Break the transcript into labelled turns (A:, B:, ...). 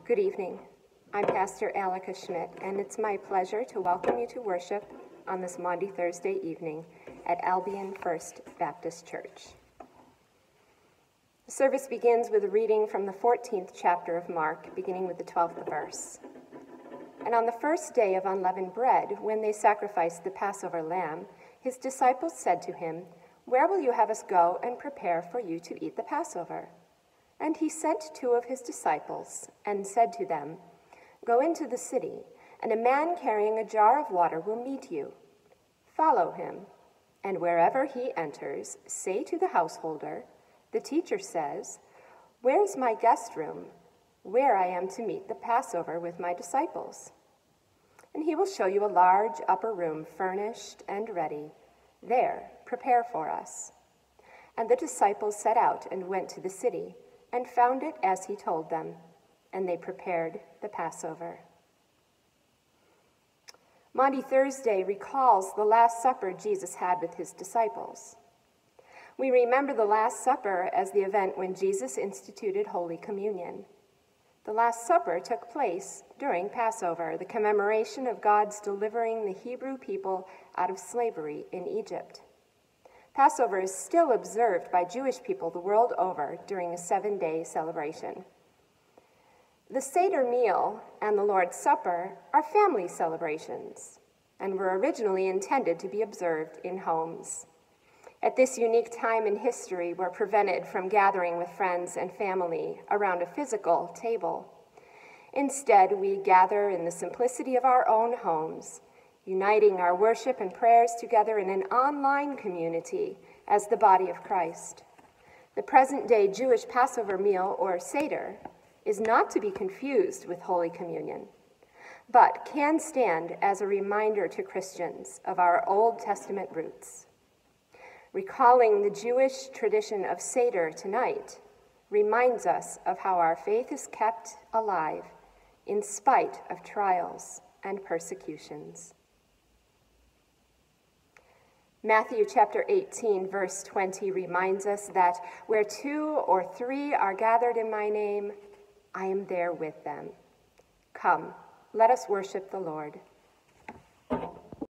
A: Good evening. I'm Pastor Alika Schmidt, and it's my pleasure to welcome you to worship on this Maundy Thursday evening at Albion First Baptist Church. The service begins with a reading from the 14th chapter of Mark, beginning with the 12th verse. And on the first day of unleavened bread, when they sacrificed the Passover lamb, his disciples said to him, "Where will you have us go and prepare for you to eat the Passover?" And he sent two of his disciples and said to them, "Go into the city, and a man carrying a jar of water will meet you. Follow him, and wherever he enters, say to the householder, 'The teacher says, where's my guest room, where I am to meet the Passover with my disciples?' And he will show you a large upper room furnished and ready. There, prepare for us." And the disciples set out and went to the city, and found it as he told them, and they prepared the Passover. Maundy Thursday recalls the Last Supper Jesus had with his disciples. We remember the Last Supper as the event when Jesus instituted Holy Communion. The Last Supper took place during Passover, the commemoration of God's delivering the Hebrew people out of slavery in Egypt. Passover is still observed by Jewish people the world over during a 7-day celebration. The Seder meal and the Lord's Supper are family celebrations and were originally intended to be observed in homes. At this unique time in history, we're prevented from gathering with friends and family around a physical table. Instead, we gather in the simplicity of our own homes, uniting our worship and prayers together in an online community as the body of Christ. The present-day Jewish Passover meal, or Seder, is not to be confused with Holy Communion, but can stand as a reminder to Christians of our Old Testament roots. Recalling the Jewish tradition of Seder tonight reminds us of how our faith is kept alive in spite of trials and persecutions. Matthew chapter 18, verse 20 reminds us that where 2 or 3 are gathered in my name, I am there with them. Come, let us worship the Lord.